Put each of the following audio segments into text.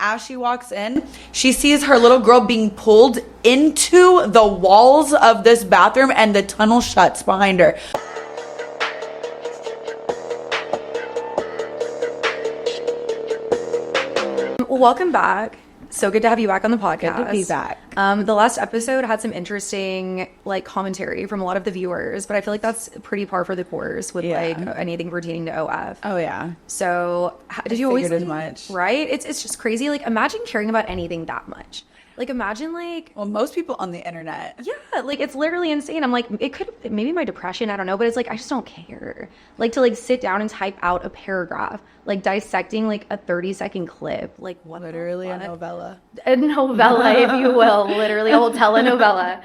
as she walks in, she sees her little girl being pulled into the walls of this bathroom, and the tunnel shuts behind her. Well, welcome back. So good to have you back on the podcast. Good to be back. The last episode had some interesting commentary from a lot of the viewers, but I feel like that's pretty par for the course with anything pertaining to OF. Oh yeah. So did you always as much? Right? It's just crazy. Like, imagine caring about anything that much. Like, imagine well, most people on the internet. Yeah, like, it's literally insane. I'm like, it could maybe my depression, I don't know, but it's like, I just don't care. Like, to sit down and type out a paragraph, dissecting a 30-second clip, what? Literally a novella. A novella, if you will, literally a whole telenovela.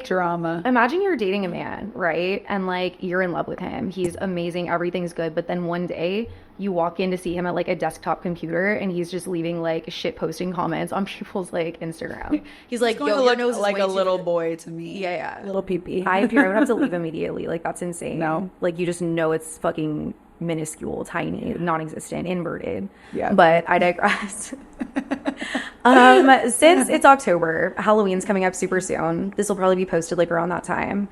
Drama. Imagine you're dating a man, right? And you're in love with him. He's amazing, everything's good, but then one day you walk in to see him at a desktop computer, and he's just leaving shit posting comments on people's Instagram. He's like, yo, your nose is like way a too little good. boy to me. Yeah. Little pee-pee. I would have to leave immediately. That's insane. No. You just know it's fucking minuscule, tiny, non-existent, inverted. Yeah. But I digress. Since it's October, Halloween's coming up super soon. This will probably be posted around that time.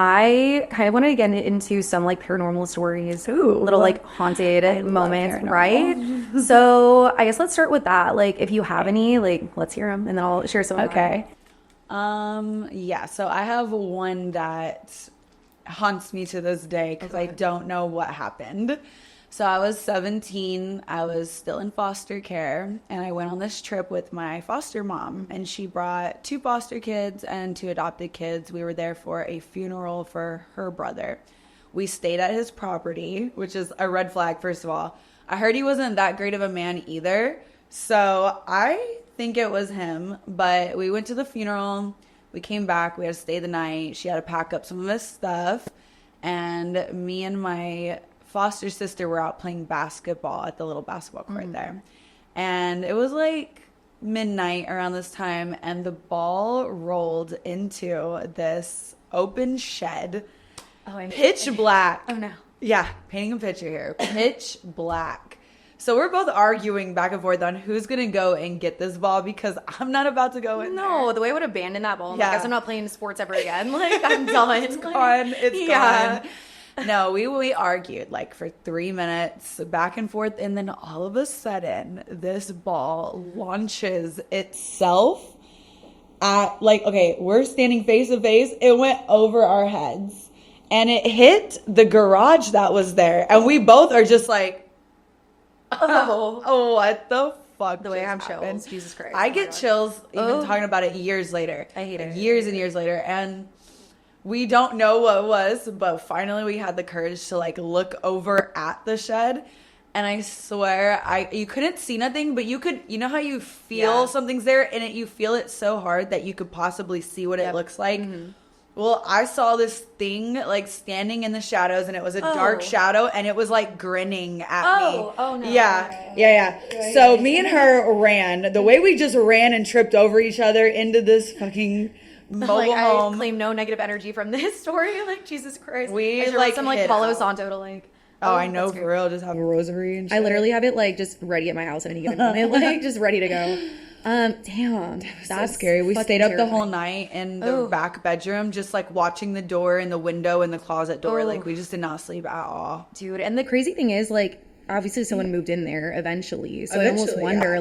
I kind of wanted to get into some paranormal stories. Ooh, little haunted moments, right? So I guess let's start with that. If you have any, let's hear them, and then I'll share some. Okay. Yeah. So I have one that haunts me to this day because I don't know what happened. So I was 17. I was still in foster care, and I went on this trip with my foster mom, and she brought 2 foster kids and 2 adopted kids. We were there for a funeral for her brother. We stayed at his property, which is a red flag, first of all. I heard he wasn't that great of a man either, so I think it was him. But we went to the funeral. We came back. We had to stay the night. She had to pack up some of his stuff, and me and my foster sister were out playing basketball at the little basketball court there. And it was midnight around this time, and the ball rolled into this open shed. Pitch black. Oh no. Yeah, painting a picture here. Pitch black. So we're both arguing back and forth on who's going to go and get this ball, because I'm not about to go in there. The way I would abandon that ball. Yeah. I guess I'm not playing sports ever again. I'm done. It's gone. It's gone. No, we argued for 3 minutes back and forth, and then all of a sudden this ball launches itself at we're standing face to face. It went over our heads and it hit the garage that was there, and we both are just oh, what the fuck? The way I'm happened? chills. Jesus Christ. I get chills even talking about it years later. I hate it. Years and years later, and we don't know what it was, but finally we had the courage to look over at the shed, and I swear you couldn't see nothing, but you could, how you feel something's there, and you feel it so hard that you could possibly see what it looks like. Mm-hmm. Well, I saw this thing standing in the shadows, and it was a dark shadow, and it was grinning at me. Oh no. Yeah. So me and her ran. The way we just ran and tripped over each other into this fucking mobile home. I claim no negative energy from this story. Jesus Christ. We some Palo Santo to Oh, I know, for real. Just have a rosary and shit. I literally have it just ready at my house at any given moment, just ready to go. Damn, that's so scary. We stayed up terrifying. the whole night in the back bedroom, just watching the door and the window and the closet door. We just did not sleep at all, dude. And the crazy thing is, obviously someone moved in there eventually, so I almost wonder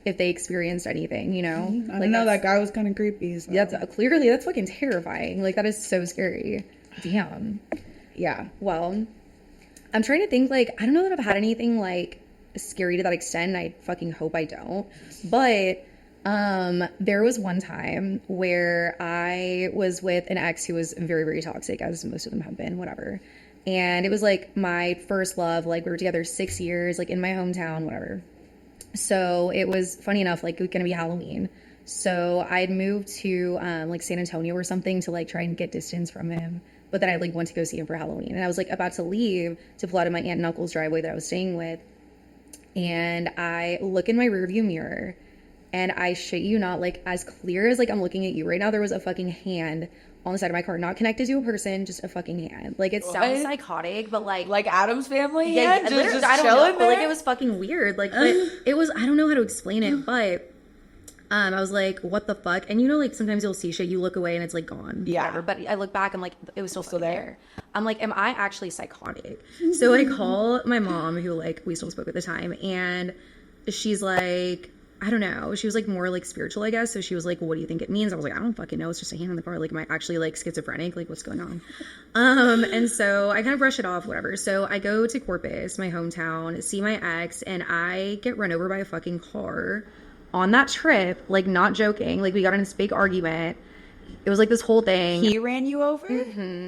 if they experienced anything, I don't know, that guy was kind of creepy, so. Yeah, that's fucking terrifying. That is so scary. Damn. Yeah, well, I'm trying to think, I don't know that I've had anything scary to that extent. I fucking hope I don't, but there was one time where I was with an ex who was very, very toxic, as most of them have been, whatever. And it was my first love. We were together 6 years, in my hometown, whatever. So it was funny enough, it was gonna be Halloween. So I'd moved to San Antonio or something to try and get distance from him. But then I went to go see him for Halloween, and I was about to leave to pull out of my aunt and uncle's driveway that I was staying with. And I look in my rearview mirror, and I shit you not, as clear as I'm looking at you right now, there was a fucking hand on the side of my car, not connected to a person, just a fucking hand. Like, it sounds psychotic, but like Addams Family. Yeah, just I don't chilling know, there? but like it was fucking weird. Like, but it was, I don't know how to explain it, but I was like, what the fuck? And you know, like, sometimes you'll see shit, you look away and it's like gone. Yeah. Whatever. But I look back, I'm like, it was still there. I'm like, am I actually psychotic? So I call my mom, who like we still spoke at the time, and she's like, I don't know. She was like more like spiritual, I guess. So she was like, what do you think it means? I was like, I don't fucking know. It's just a hand on the car. Like, am I actually like schizophrenic? Like, what's going on? And so I kind of brush it off, whatever. So I go to Corpus, my hometown, see my ex, and I get run over by a fucking car on that trip. Like, not joking. Like, we got in this big argument. It was like this whole thing. He ran you over?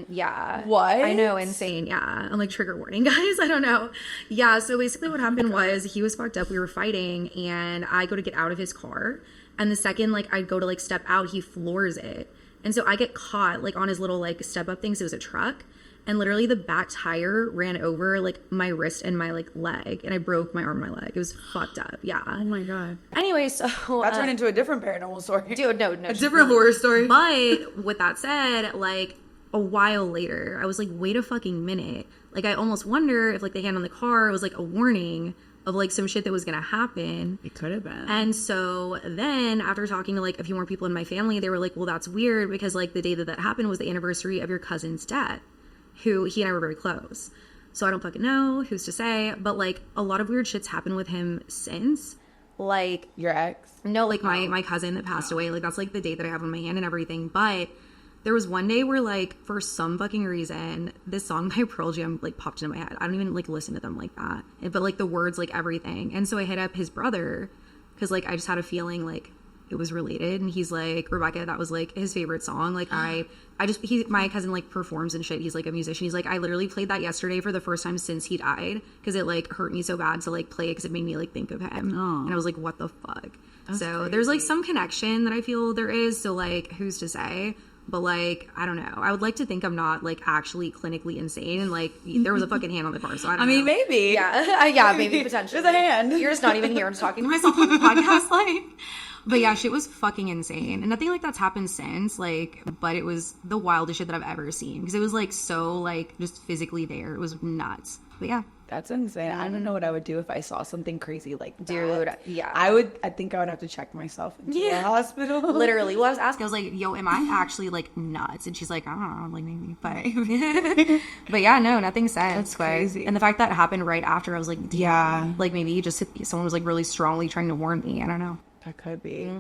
Yeah. What? I know, insane. Yeah. I'm like, trigger warning, guys. I don't know. Yeah. So basically what happened was he was fucked up. We were fighting and I go to get out of his car. And the second, like, I go to like step out, he floors it. And so I get caught like on his little like step up thing. So it was a truck. And literally the back tire ran over like my wrist and my like leg. And I broke my arm and my leg. It was fucked up. Yeah. Oh my God. Anyway, so That turned into a different paranormal story. Dude, no. A different horror story. But with that said, like a while later, I was like, wait a fucking minute. Like, I almost wonder if like the hand on the car was like a warning of like some shit that was gonna happen. It could have been. And so then after talking to like a few more people in my family, they were like, well, that's weird because like the day that happened was the anniversary of your cousin's death, who he and I were very close. So I don't fucking know, who's to say, but like a lot of weird shit's happened with him since. Like, your ex? No, like my cousin that passed away. Like, that's like the date that I have on my hand and everything. But there was one day where like for some fucking reason this song by Pearl Jam like popped into my head. I don't even like listen to them like that, but like the words, like everything. And so I hit up his brother because like I just had a feeling like it was related. And he's like, Rebecca, that was like his favorite song. Like my cousin like performs and shit. He's like a musician. He's like, I literally played that yesterday for the first time since he died because it like hurt me so bad to like play it because it made me like think of him. And I was like, what the fuck? That's so crazy. There's like some connection that I feel there is. So like, who's to say? But like, I don't know. I would like to think I'm not like actually clinically insane, and like there was a fucking hand on the car. So I mean, maybe. Yeah, maybe potentially. There's a hand. You're just not even here. I'm just talking to myself on the podcast, like. But yeah, shit was fucking insane, and nothing like that's happened since. Like, but it was the wildest shit that I've ever seen because it was like so like just physically there. It was nuts. But yeah. That's insane. I don't know what I would do if I saw something crazy like that. Dude, yeah. I think I would have to check myself into the hospital. Literally. Well, I was asking, I was like, yo, am I actually like nuts? And she's like, I don't know, like maybe, but but yeah, no, nothing said. That's crazy. And the fact that happened right after, I was like, yeah, like maybe just someone was like really strongly trying to warn me. I don't know. That could be.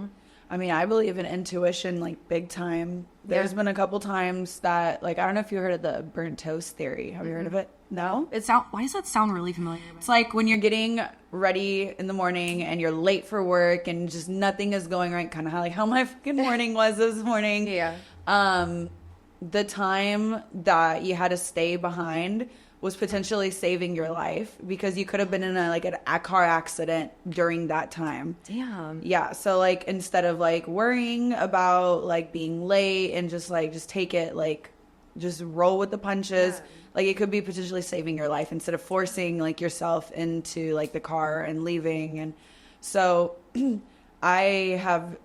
I mean, I believe in intuition like big time. There's been a couple times that, like, I don't know if you heard of the burnt toast theory. Have you heard of it? No? Why does that sound really familiar? It's like when you're getting ready in the morning and you're late for work and just nothing is going right, kind of how my fucking morning was this morning. Yeah. The time that you had to stay behind was potentially saving your life because you could have been in a car accident during that time. Damn. Yeah. So like instead of like worrying about like being late and just take it, like just roll with the punches. Yeah. Like it could be potentially saving your life instead of forcing like yourself into like the car and leaving. And so I have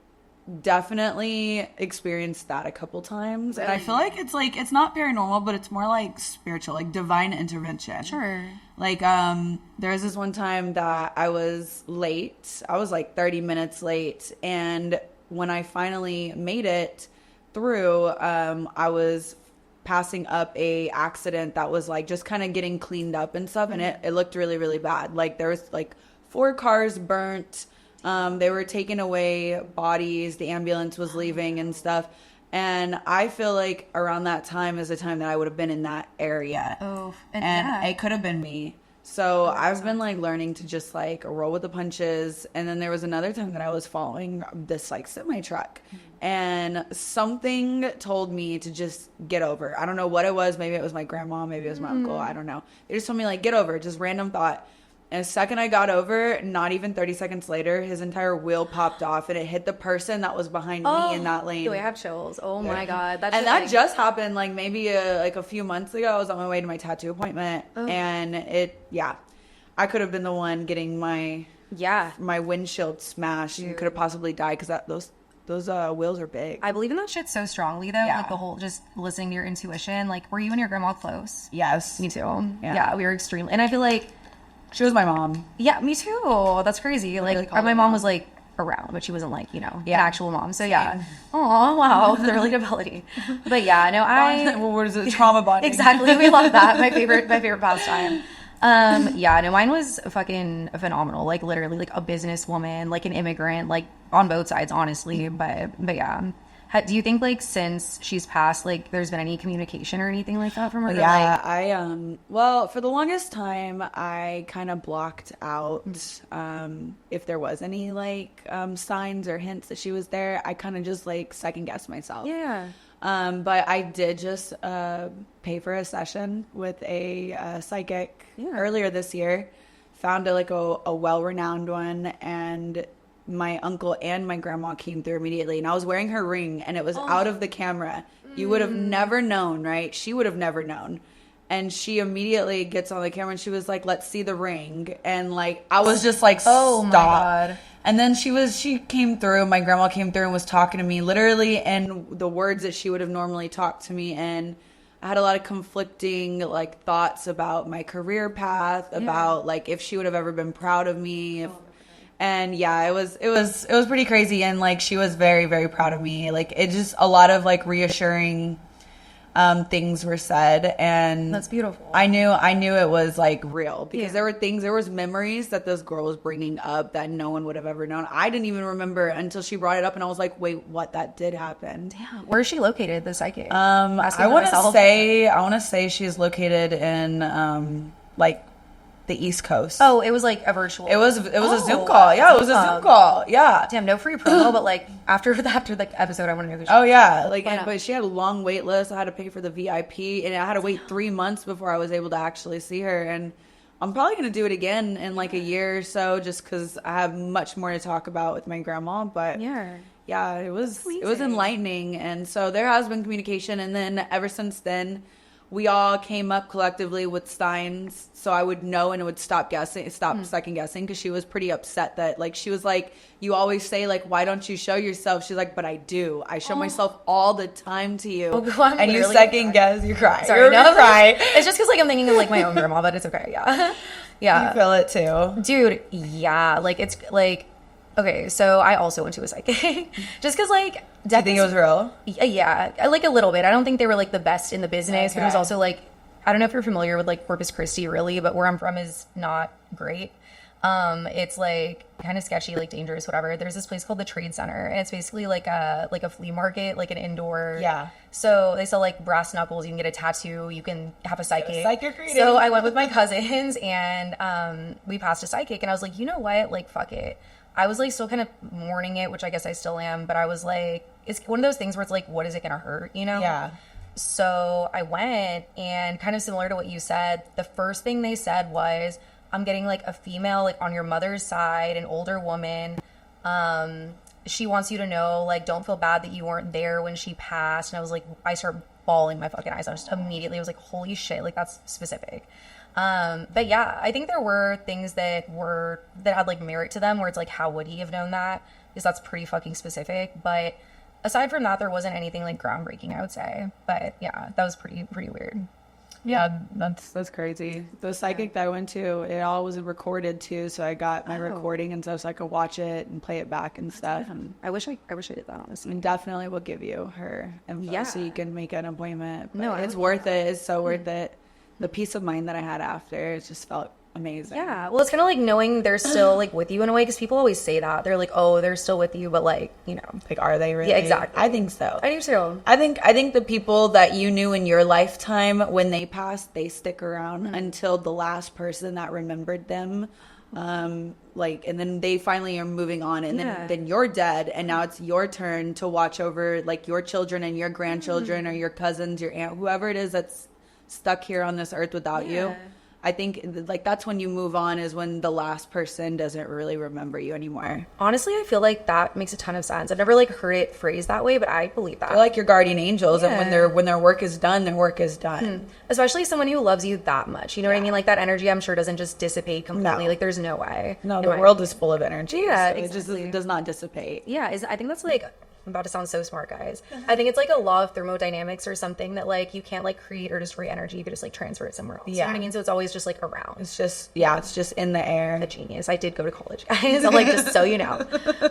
definitely experienced that a couple times. And I feel like it's not paranormal, but it's more like spiritual, like divine intervention. Sure. Like there was this one time that I was late. I was like 30 minutes late, and when I finally made it through, I was passing up a accident that was like just kind of getting cleaned up and stuff, and it looked really, really bad. Like there was like 4 cars burnt. They were taking away bodies. The ambulance was leaving and stuff. And I feel like around that time is the time that I would have been in that area. Oh, and it could have been me. So I've been like learning to just like roll with the punches. And then there was another time that I was following this like semi truck, and something told me to just get over. I don't know what it was. Maybe it was my grandma. Maybe it was my uncle. I don't know. They just told me like, get over. Just random thought. And the second I got over, not even 30 seconds later, his entire wheel popped off and it hit the person that was behind me in that lane. Do I have chills? Oh my God. That just happened like maybe a few months ago. I was on my way to my tattoo appointment, and I could have been the one getting my windshield smashed and could have possibly died because those those wheels are big. I believe in that shit so strongly, though. Like, the whole just listening to your intuition. Like, were you and your grandma close? Yes. Me too. Yeah, we were extremely... And I feel like... She was my mom. Yeah, me too. That's crazy. Like, my mom was, like, around, but she wasn't, like, you know, an actual mom. So, yeah. Oh, wow. The relatability. But, yeah, no, what is it? Trauma bonding. Exactly. We love that. My favorite pastime. Yeah, no, mine was fucking phenomenal. Like, literally, like, a businesswoman, like, an immigrant, like, on both sides, honestly. But yeah. Do you think, like, since she's passed, like, there's been any communication or anything like that from her? Yeah, well, for the longest time, I kind of blocked out if there was any, like, signs or hints that she was there. I kind of just, like, second-guessed myself. Yeah. But I did just pay for a session with a psychic earlier this year. Found a well-renowned one, and my uncle and my grandma came through immediately, and I was wearing her ring, and it was out of the camera. You would have never known, right? She would have never known. And she immediately gets on the camera and she was like, let's see the ring. And like, I was just like, stop. My God. And then she came through, my grandma came through and was talking to me literally in the words that she would have normally talked to me in. I had a lot of conflicting like thoughts about my career path, about like if she would have ever been proud of me. And yeah, it was pretty crazy. And like, she was very, very proud of me. Like, it just, a lot of like reassuring things were said, and that's beautiful. I knew it was like real, because there was memories that this girl was bringing up that no one would have ever known. I didn't even remember until she brought it up, and I was like, wait, what? That did happen. Damn. Where is she located, the psychic? I want to say she's located in like the East Coast. Oh, it was like a virtual. It was a Zoom call. Yeah, it was a Zoom call. Yeah. Damn, no free promo, but like after the episode, I want to know who she Oh yeah, like but she had a long wait list. I had to pay for the VIP, and I had to wait 3 months before I was able to actually see her. And I'm probably gonna do it again in like a year or so, just because I have much more to talk about with my grandma. But yeah, it was enlightening, and so there has been communication, and then ever since then, we all came up collectively with signs, so I would know, and it would stop second guessing, because she was pretty upset that, like, she was like, you always say, like, why don't you show yourself? She's like, but I do. I show myself all the time to you. And you second guess, you cry. Sorry, no, cry. It's just because, like, I'm thinking of, like, my own grandma, but it's okay, yeah. Yeah. You feel it, too. Dude, yeah. Like, it's, like... Okay, so I also went to a psychic. Just because, like... Do you think it was real? Yeah, like a little bit. I don't think they were, like, the best in the business. Okay. But it was also, like... I don't know if you're familiar with, like, Corpus Christi, really. But where I'm from is not great. It's, like, kind of sketchy, like, dangerous, whatever. There's this place called the Trade Center. And it's basically, like a flea market, like an indoor... Yeah. So they sell, like, brass knuckles. You can get a tattoo. You can have a psychic. Psychic reading. So I went with my cousins. And we passed a psychic. And I was like, you know what? Like, fuck it. I was, like, still kind of mourning it, which I guess I still am. But I was, like, it's one of those things where it's, like, what is it going to hurt, you know? Yeah. So I went, and kind of similar to what you said, the first thing they said was, I'm getting, like, a female, like, on your mother's side, an older woman. She wants you to know, like, don't feel bad that you weren't there when she passed. And I was, like, I started bawling my fucking eyes. I just immediately was like, holy shit, like, that's specific. But yeah, I think there were things that had like merit to them, where it's like, how would he have known that? Because that's pretty fucking specific. But aside from that, there wasn't anything like groundbreaking, I would say. But yeah, that was pretty weird. Yeah, that's crazy. The psychic that I went to, it all was recorded too, so I got my recording and stuff, so I could watch it and play it back and stuff. And I wish I did that, honestly. And definitely will give you her info, so you can make an appointment. But no, it's worth it. It's so worth it. The peace of mind that I had after, it just felt amazing. Yeah, well, it's kind of like knowing they're still like with you in a way, because people always say that they're like, oh, they're still with you, but like, you know, like, are they really? Yeah, exactly. I think so. I do too. I think the people that you knew in your lifetime, when they passed, they stick around until the last person that remembered them. Like, and then they finally are moving on, and then you're dead, and now it's your turn to watch over like your children and your grandchildren or your cousins, your aunt, whoever it is that's stuck here on this earth without you. I think like that's when you move on, is when the last person doesn't really remember you anymore. Honestly, I feel like that makes a ton of sense. I've never like heard it phrased that way, but I believe that. They're like your guardian angels, and when their work is done, their work is done. Especially someone who loves you that much. You know what I mean? Like that energy, I'm sure, doesn't just dissipate completely. No. Like there's no way. No, the world is full of energy. Yeah, so it does not dissipate. Yeah, I think that's like I'm about to sound so smart, guys. I think it's like a law of thermodynamics or something that like you can't like create or destroy energy. You could just like transfer it somewhere else. You know what I mean? So it's always just like around. It's just in the air. A genius. I did go to college, guys. I'm like, just so you know.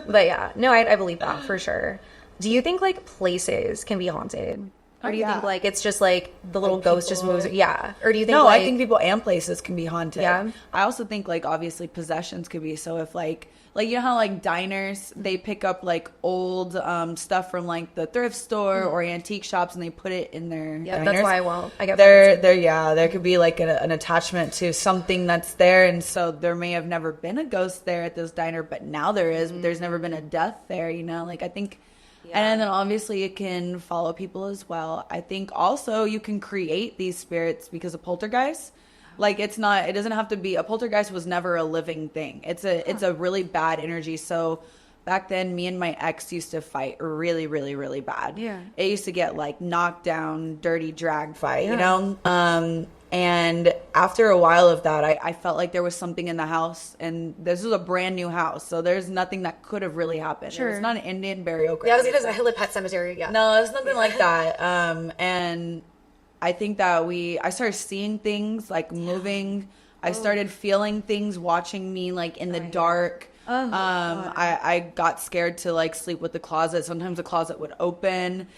But yeah, no, I believe that for sure. Do you think like places can be haunted? Or do you think like it's just like the little ghost just moves? Yeah. Or do you think No, like, I think people and places can be haunted. Yeah. I also think like obviously possessions could be. So if like you know how like diners, they pick up like old stuff from like the thrift store or antique shops and they put it in their diners. That's why I get there could be like an attachment to something that's there, and so there may have never been a ghost there at this diner, but now there is. But there's never been a death there, you know. Like I think. Yeah. And then obviously it can follow people as well. I think also you can create these spirits because of poltergeists. Like it doesn't have to be, a poltergeist was never a living thing. It's a really bad energy. So back then me and my ex used to fight really, really, really bad. Yeah. It used to get like knocked down, dirty drag fight, you know? And after a while of that, I felt like there was something in the house, and this was a brand new house, so there's nothing that could have really happened. Sure. It's not an Indian burial ground. Yeah, I was going to say, I live Pet Cemetery, yeah. No, it's nothing like that. And I think that I started seeing things, like moving. I started feeling things watching me, like, in the dark. I got scared to, like, sleep with the closet. Sometimes the closet would open.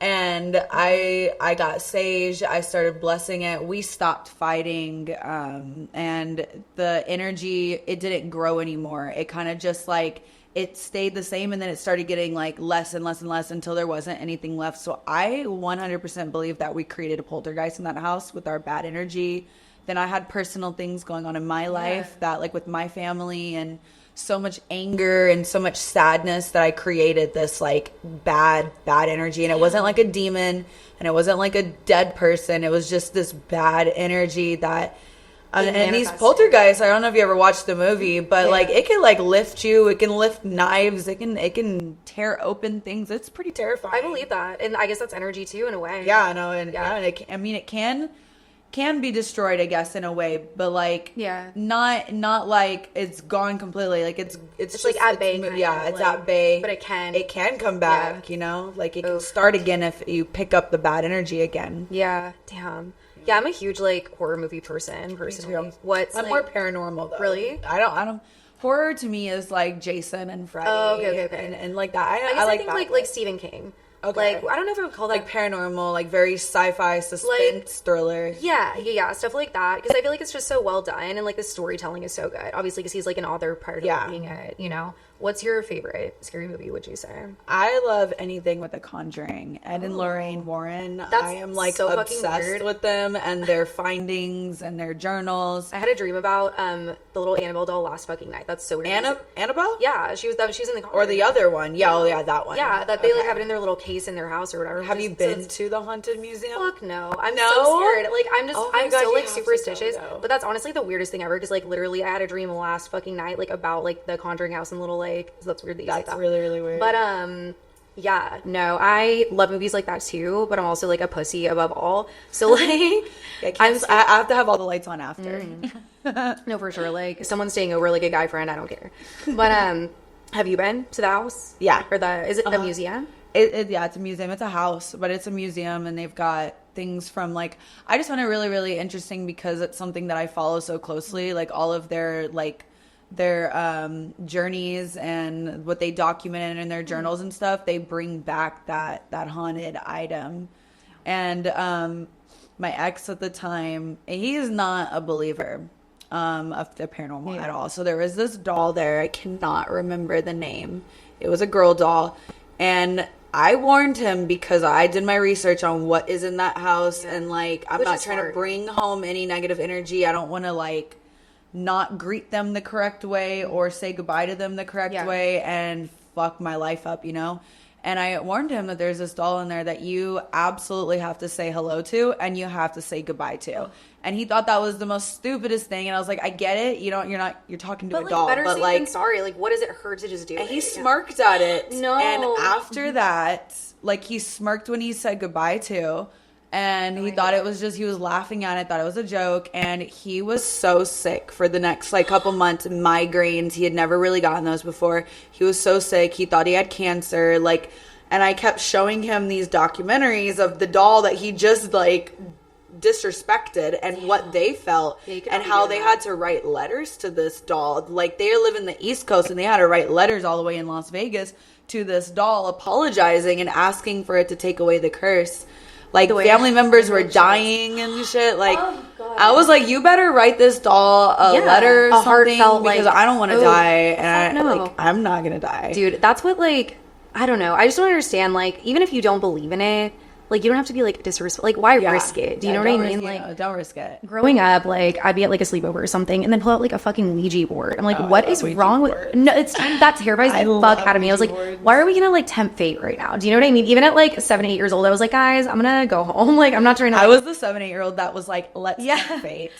And I got sage. I started blessing it. We stopped fighting. And the energy, it didn't grow anymore. It kind of just like, it stayed the same. And then it started getting like less and less and less until there wasn't anything left. So I 100% believe that we created a poltergeist in that house with our bad energy. Then I had personal things going on in my life that like with my family and so much anger and so much sadness that I created this like bad energy. And it wasn't like a demon and it wasn't like a dead person. It was just this bad energy that and these poltergeists, I don't know if you ever watched the movie, but like it can like lift you, it can lift knives, it can tear open things. It's pretty terrifying. I believe that. And I guess that's energy too in a way. Yeah, no, and it can be destroyed, I guess, in a way, but like not like it's gone completely. Like it's just like at bay. It's at bay, but it can come back. You know, like it can start again if you pick up the bad energy again. Yeah, damn. Yeah, I'm a huge like horror movie person personally. I'm more paranormal though. Really? I don't. Horror to me is like Jason and Freddy. Oh, okay. And like that. I think that. Like Stephen King. Okay. Like, I don't know if I would call that... Like paranormal, like very sci-fi, suspense, thriller. Yeah, stuff like that. Because I feel like it's just so well done, and like the storytelling is so good. Obviously, because he's like an author part of being it, you know? What's your favorite scary movie, would you say? I love anything with The Conjuring. Ed and Lorraine Warren. I am like so obsessed with them and their findings and their journals. I had a dream about the little Annabelle doll last fucking night. That's so weird. Annabelle? Yeah, she was in the Conjuring. Or the other one. Yeah, that one. Yeah, that they like have it in their little case in their house or whatever. Have you been to the Haunted Museum? Fuck no. I'm so scared. Like I'm so like superstitious. But that's honestly the weirdest thing ever because like literally I had a dream last fucking night like about like the Conjuring house in Little Lake. So that's weird that you say that. That's really, really weird. But yeah, no, I love movies like that too, but I'm also like a pussy above all. So like I have to have all the lights on after. No, for sure. Like someone's staying over, like a guy friend, I don't care. But have you been to the house? Yeah. Or is it a museum? It's a museum. It's a house, but it's a museum, and they've got things from like, I just find it really, really interesting because it's something that I follow so closely, like all of their journeys and what they documented in their journals and stuff. They bring back that haunted item. And my ex at the time, he is not a believer of the paranormal at all. So there was this doll there. I cannot remember the name. It was a girl doll. And I warned him because I did my research on what is in that house. And like, I'm not trying to bring home any negative energy. I don't want to like not greet them the correct way or say goodbye to them the correct way and fuck my life up, you know? And I warned him that there's this doll in there that you absolutely have to say hello to and you have to say goodbye to. And he thought that was the most stupidest thing. And I was like, I get it. You're talking to a doll. Better but safe like, than sorry. Like, what does it hurt to just do and it? he smirked at it. No. And after that, like he smirked when he said goodbye to. And he thought it was just, he was laughing at it, thought it was a joke. And he was so sick for the next like couple months. Migraines. He had never really gotten those before. He was so sick. He thought he had cancer. Like, And I kept showing him these documentaries of the doll that he just like disrespected and what they felt and how they had to write letters to this doll. Like, they live in the East Coast and they had to write letters all the way in Las Vegas to this doll apologizing and asking for it to take away the curse. Like, family members were dying and shit. Like, I was like, you better write this doll a letter or something, because I don't want to die, and I'm not gonna die. Dude, that's what, like, I don't know. I just don't understand, like, even if you don't believe in it, like, you don't have to be, like, disrespectful. Like, why risk it? Do you know what I mean? Like, don't risk it. Growing up, like, I'd be at, like, a sleepover or something, and then pull out, like, a fucking Ouija board. I'm like, what is wrong with... No, that terrifies the fuck out of me. I was like, why are we gonna, like, tempt fate right now? Do you know what I mean? Even at, like, 7, 8 years old, I was like, guys, I'm gonna go home. Like, I'm not trying to... I was the 7, 8-year-old that was like, let's tempt fate.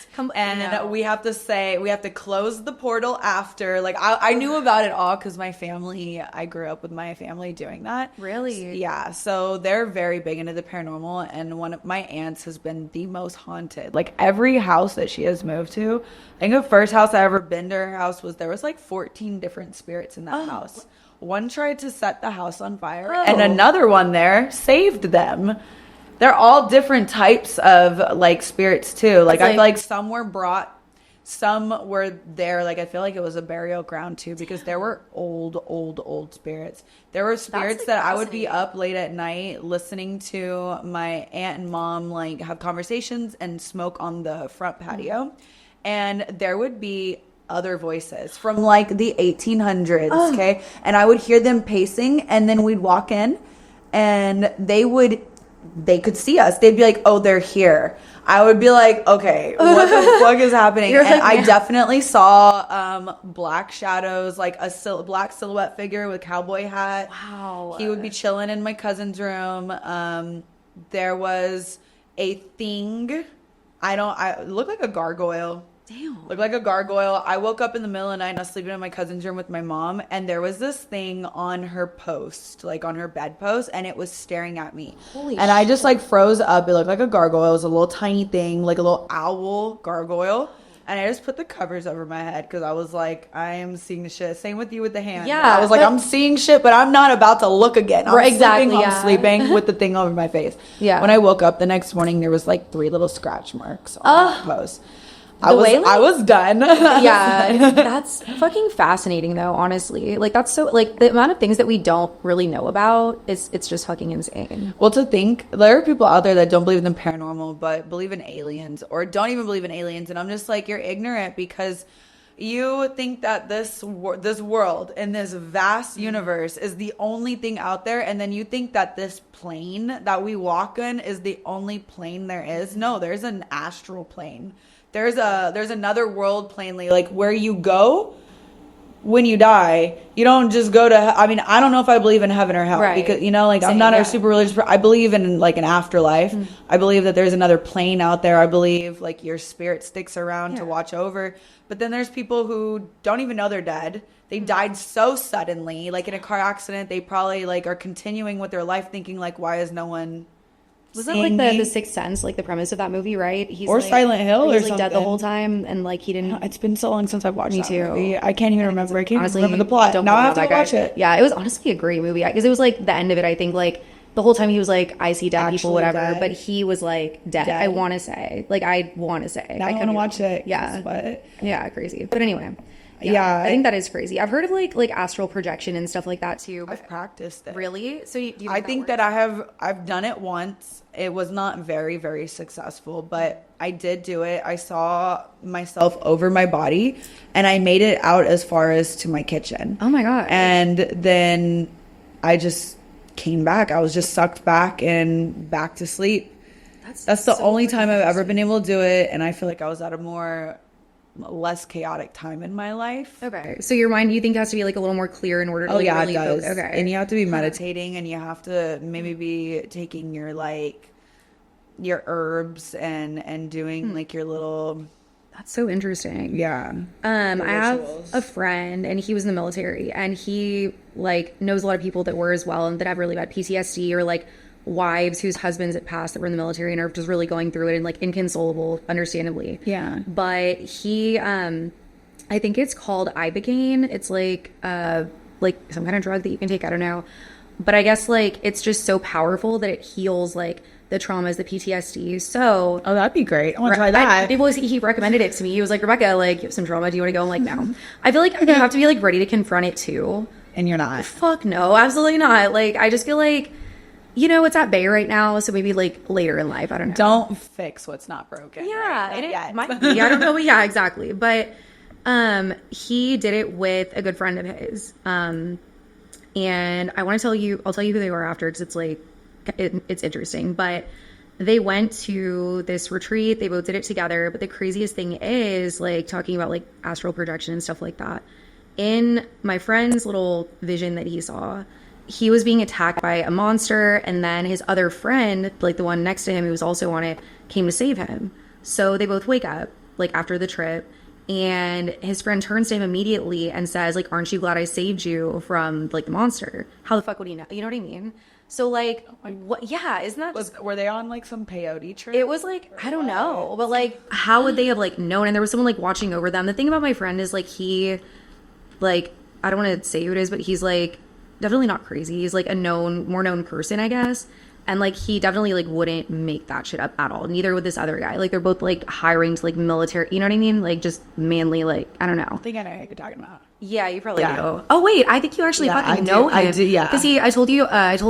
We have to close the portal after. Like, I knew about it all because I grew up with my family doing that. Really? Yeah, so they're very big into the paranormal, and one of my aunts has been the most haunted. Like, every house that she has moved to, I think the first house I ever been to her house there was like 14 different spirits in that house. One tried to set the house on fire, and another one there saved them. They're all different types of like spirits too. Like, I feel like some were there. Like, I feel like it was a burial ground too, because there were old spirits. There were spirits that I would be up late at night listening to my aunt and mom like have conversations and smoke on the front patio. And there would be other voices from like the 1800s. Okay. And I would hear them pacing, and then we'd walk in and they could see us. They'd be like, oh, they're here. I would be like, okay, what the fuck is happening? And I definitely saw black shadows, like a black silhouette figure with a cowboy hat. Wow. He would be chilling in my cousin's room. There was a thing. I looked like a gargoyle. Damn. Looked like a gargoyle. I woke up in the middle of the night and I was sleeping in my cousin's room with my mom, and there was this thing on her post, like on her bedpost, and it was staring at me. Holy shit. I just like froze up. It looked like a gargoyle. It was a little tiny thing, like a little owl gargoyle. And I just put the covers over my head because I was like, I am seeing the shit. Same with you with the hand. Yeah. I was like, I'm seeing shit, but I'm not about to look again. I'm sleeping with the thing over my face. Yeah. When I woke up the next morning, there was like 3 little scratch marks on the post. I was done. Yeah, that's fucking fascinating though, honestly. Like, that's so, like, the amount of things that we don't really know about, it's just fucking insane. Well, to think, there are people out there that don't believe in the paranormal, but believe in aliens, or don't even believe in aliens. And I'm just like, you're ignorant because you think that this world and this vast universe is the only thing out there. And then you think that this plane that we walk in is the only plane there is. No, there's an astral plane. There's another world plainly, like where you go when you die. You don't just go to, I mean, I don't know if I believe in heaven or hell, because, you know, like, I'm not a super religious person. I believe in like an afterlife. I believe that there's another plane out there. I believe like your spirit sticks around to watch over. But then there's people who don't even know they're dead. They died so suddenly, like in a car accident. They probably like are continuing with their life thinking like, why is no one... Was that like the Sixth Sense, like the premise of that movie, right? He's or like, Silent Hill or something. Dead the whole time, and like he didn't. It's been so long since I've watched. Me too. Movie. I can't even remember. I can't remember the plot. Now I have to watch it. Yeah, it was honestly a great movie because it was like the end of it. I think like the whole time he was like, I see dead people, whatever, but he was like dead. I want to say, now I want to watch it. Yeah, but yeah, crazy. But anyway. Yeah, I think that is crazy. I've heard of like astral projection and stuff like that too. I've practiced it. Really? So do you I think that I've done it once. It was not very, very successful, but I did do it. I saw myself over my body, and I made it out as far as to my kitchen. Oh my god! And then I just came back. I was just sucked back and back to sleep. That's the only time I've ever been able to do it, and I feel like I was at a less chaotic time in my life. Okay. So your mind, you think, has to be like a little more clear in order to really it does. Focus. Okay. And you have to be meditating, and you have to maybe be taking your herbs and doing like your little... That's so interesting. Yeah. I have a friend, and he was in the military, and he like knows a lot of people that were as well, and that have really bad PTSD, or like wives whose husbands had passed that were in the military and are just really going through it and like inconsolable, understandably. Yeah. But he, I think it's called Ibogaine. It's like some kind of drug that you can take. I don't know. But I guess like it's just so powerful that it heals like the traumas, the PTSD. So Oh, that'd be great. I want to try that. He recommended it to me. He was like, Rebecca, like you have some trauma. Do you want to go? I'm like, no. I feel like you have to be like ready to confront it too. And you're not. Fuck no, absolutely not. Like I just feel like, you know, it's at bay right now. So maybe like later in life, I don't know. Don't fix what's not broken. Yeah, right? and it Yet. might be. I don't know. Yeah, exactly. But he did it with a good friend of his. And I want to I'll tell you who they were after because it's like, it's interesting. But they went to this retreat. They both did it together. But the craziest thing is like talking about like astral projection and stuff like that. In my friend's little vision that he saw, he was being attacked by a monster, and then his other friend, like the one next to him who was also on it, came to save him. So they both wake up like after the trip, and his friend turns to him immediately and says like, aren't you glad I saved you from like the monster? How the fuck would he know? You know what I mean? So like, what? Yeah, isn't that just... Were they on like some peyote trip? It was like, I don't know, but like, how would they have like known? And there was someone like watching over them. The thing about my friend is like he, like, I don't want to say who it is, but he's like definitely not crazy. He's like a more known person, I guess. And like he definitely like wouldn't make that shit up at all. Neither would this other guy. Like they're both like hiring to like military, you know what I mean? Like just manly, like, I don't know. I think I know who you're talking about. Yeah, you probably do. Oh wait, I think you actually fucking know him. I do, yeah. Because I told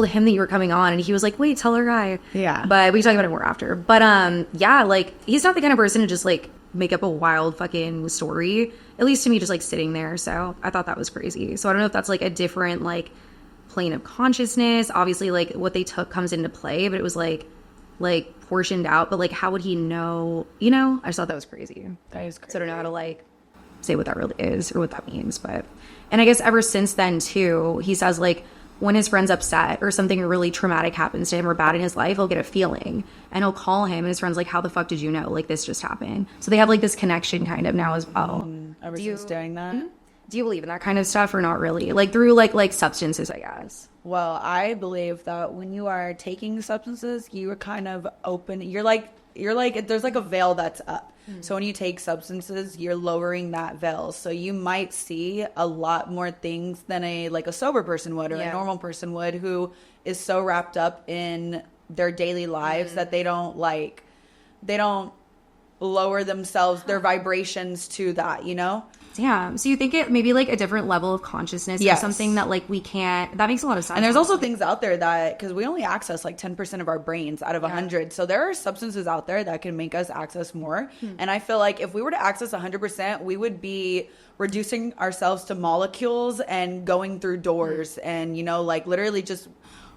him that you were coming on, and he was like, "Wait, tell her guy." Yeah. But we can talk about it more after. But yeah, like he's not the kind of person to just like make up a wild fucking story. At least to me, just like sitting there. So I thought that was crazy. So I don't know if that's like a different like plane of consciousness. Obviously, like what they took comes into play, but it was like portioned out. But like, how would he know? You know, I just thought that was crazy. That is crazy. So I don't know how to like say what that really is or what that means. But, and I guess ever since then too, he says like when his friend's upset or something really traumatic happens to him or bad in his life, he'll get a feeling and he'll call him, and his friend's like, how the fuck did you know? Like this just happened. So they have like this connection kind of now as well. Ever since doing that. Mm-hmm. Do you believe in that kind of stuff or not really? Like through like substances, I guess. Well, I believe that when you are taking substances, you are kind of open. You're like there's like a veil that's up. So when you take substances, you're lowering that veil. So you might see a lot more things than a sober person would or a normal person would, who is so wrapped up in their daily lives that they don't lower themselves, their vibrations to that, you know? Damn. So you think it maybe like a different level of consciousness or something that like we can't, that makes a lot of sense. And there's also things out there that, because we only access like 10% of our brains out of 100. So there are substances out there that can make us access more. And I feel like if we were to access 100%, we would be reducing ourselves to molecules and going through doors and, you know, like literally just,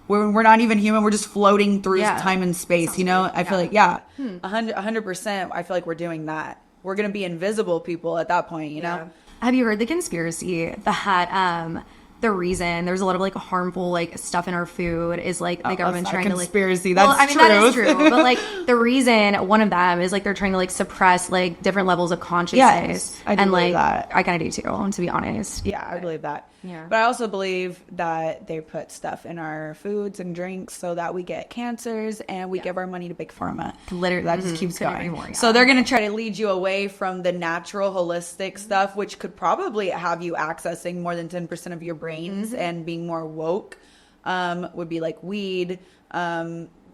we're not even human. We're just floating through time and space, you know? I feel like, 100%, I feel like we're doing that. We're going to be invisible people at that point, you know? Have you heard the conspiracy that the reason there's a lot of like harmful like stuff in our food is like the government trying to like conspiracy. That's well, I mean, true. that is true. But like the reason, one of them is like they're trying to like suppress like different levels of consciousness. Yes, I do believe that. I kind of do too, to be honest. Yeah, I believe that. Yeah. But I also believe that they put stuff in our foods and drinks so that we get cancers and we give our money to Big Pharma. Literally, that just keeps going. More, So they're going to try to lead you away from the natural, holistic stuff, which could probably have you accessing more than 10% of your brains and being more woke. Would be like weed.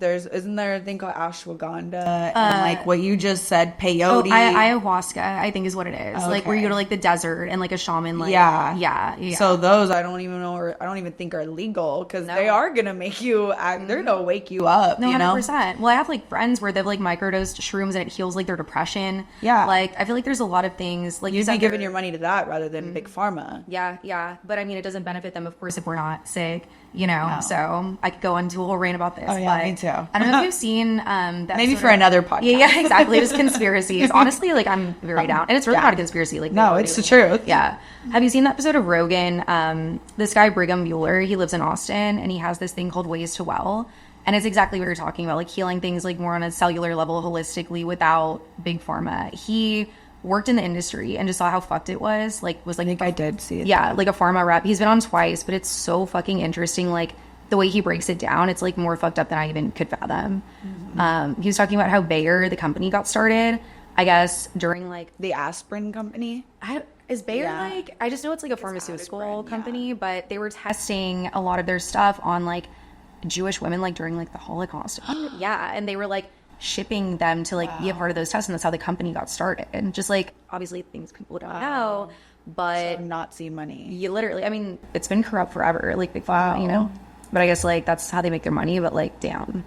Isn't there a thing called ashwagandha and like what you just said, peyote? Ayahuasca, I think is what it is. Okay. Like where you go to like the desert and like a shaman. Like, yeah. So those I don't even know, or I don't even think are legal because they are gonna make you act. They're gonna wake you up. No, you know? 100%. Well, I have like friends where they've like microdosed shrooms and it heals like their depression. Yeah. Like I feel like there's a lot of things like you'd be giving your money to that rather than Big Pharma. Yeah. But I mean, it doesn't benefit them, of course, if we're not sick. You know, so I could go into a whole rant about this. Oh yeah, me too. I don't know if you've seen that. Maybe for another podcast. Yeah, exactly. Just conspiracies. Honestly, like I'm very down, and it's really not a conspiracy. Like no, it's the truth. Yeah. Have you seen the episode of Rogan? This guy Brigham Mueller, he lives in Austin, and he has this thing called Ways to Well, and it's exactly what you're talking about, like healing things like more on a cellular level, holistically, without Big Pharma. He worked in the industry and just saw how fucked it was. Like I think I did see it. Yeah, like a pharma rep. He's been on twice, but it's so fucking interesting. Like the way he breaks it down, it's like more fucked up than I even could fathom. He was talking about how Bayer, the company, got started. I guess during like the aspirin company. Is Bayer like, I just know it's like a pharmaceutical company, but they were testing a lot of their stuff on like Jewish women like during like the Holocaust. Yeah, and they were like shipping them to like be a part of those tests, and that's how the company got started. And just like obviously things people don't know, but so Nazi money. You literally, I mean, it's been corrupt forever, like big pharma, you know. But I guess like that's how they make their money. But like, damn.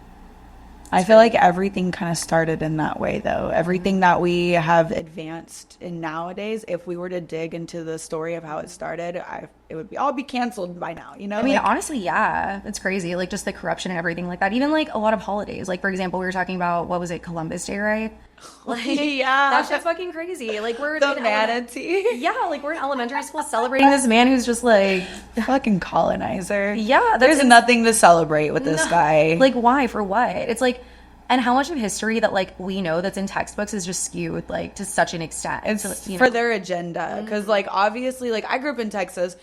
I feel like everything kind of started in that way, though. Everything that we have advanced in nowadays, if we were to dig into the story of how it started, it would all be canceled by now, you know? I mean, honestly, yeah. It's crazy. Like, just the corruption and everything like that. Even, like, a lot of holidays. Like, for example, we were talking about, what was it, Columbus Day, right? Like, yeah. That shit's fucking crazy. Like, we're the manatee. Yeah, like, we're in elementary school celebrating this man who's just, like... fucking colonizer. Yeah. There's nothing to celebrate with this guy. Like, why? For what? It's like... And how much of history that, like, we know that's in textbooks is just skewed, like, to such an extent. It's for their agenda. Because, like, obviously, like, I grew up in Texas.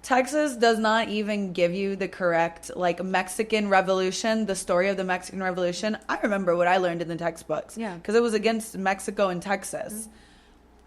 Texas does not even give you the correct, like, Mexican Revolution, the story of the Mexican Revolution. I remember what I learned in the textbooks. Yeah. Because it was against Mexico and Texas.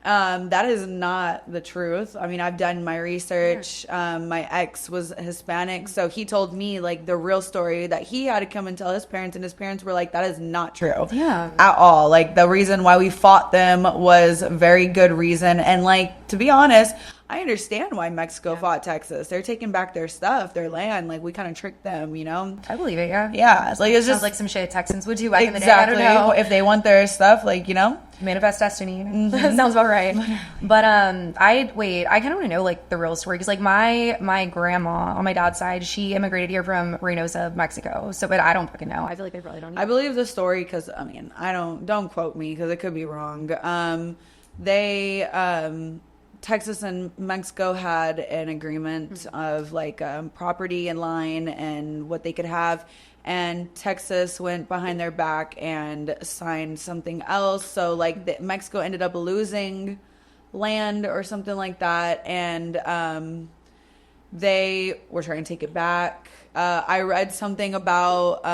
That is not the truth. I mean, I've done my research. My ex was Hispanic, so he told me like the real story that he had to come and tell his parents, and his parents were like, that is not true. Yeah. At all. Like the reason why we fought them was very good reason. And like, to be honest, I understand why Mexico fought Texas. They're taking back their stuff, their land. Like we kind of tricked them, you know? I believe it, yeah. Yeah. It's like, it's just sounds like some shit Texans would do back exactly. in the day. I don't know. If they want their stuff, like, you know? Manifest destiny. Sounds about right. But I kind of want to know like the real story because like my grandma on my dad's side, she immigrated here from Reynosa, Mexico. So, but I don't fucking know. I feel like they probably don't know. I believe the story because I mean don't quote me because it could be wrong. Texas and Mexico had an agreement of like property in line and what they could have. And Texas went behind their back and signed something else. So like Mexico ended up losing land or something like that. And they were trying to take it back. I read something about...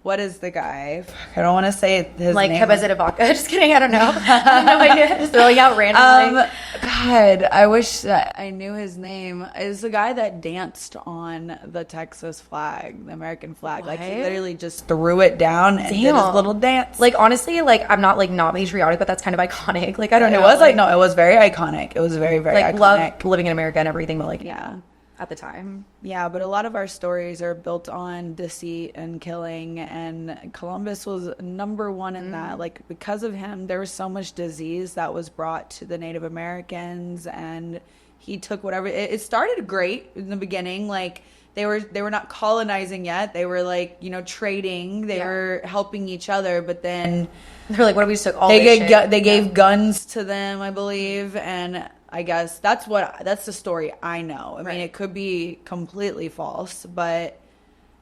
what is the guy? I don't want to say his like name. Like Ibaka. Just kidding. I don't know. I have no idea. Just throwing out randomly. God, I wish that I knew his name. Is the guy that danced on the Texas flag, the American flag. What? Like he literally just threw it down and did his little dance. Like honestly, like I'm not like not patriotic, but that's kind of iconic. Like I don't know. It was like no, it was very iconic. It was very, very like iconic. Love living in America and everything, but like yeah. At the time. Yeah, but a lot of our stories are built on deceit and killing, and Columbus was number one in that. Like, because of him, there was so much disease that was brought to the Native Americans, and he took whatever... It started great in the beginning. Like, they were not colonizing yet. They were, like, you know, trading. They were helping each other, but then... They're like, what if we just took all they this shit? They gave guns to them, I believe, and... I guess that's the story I know. I mean, it could be completely false, but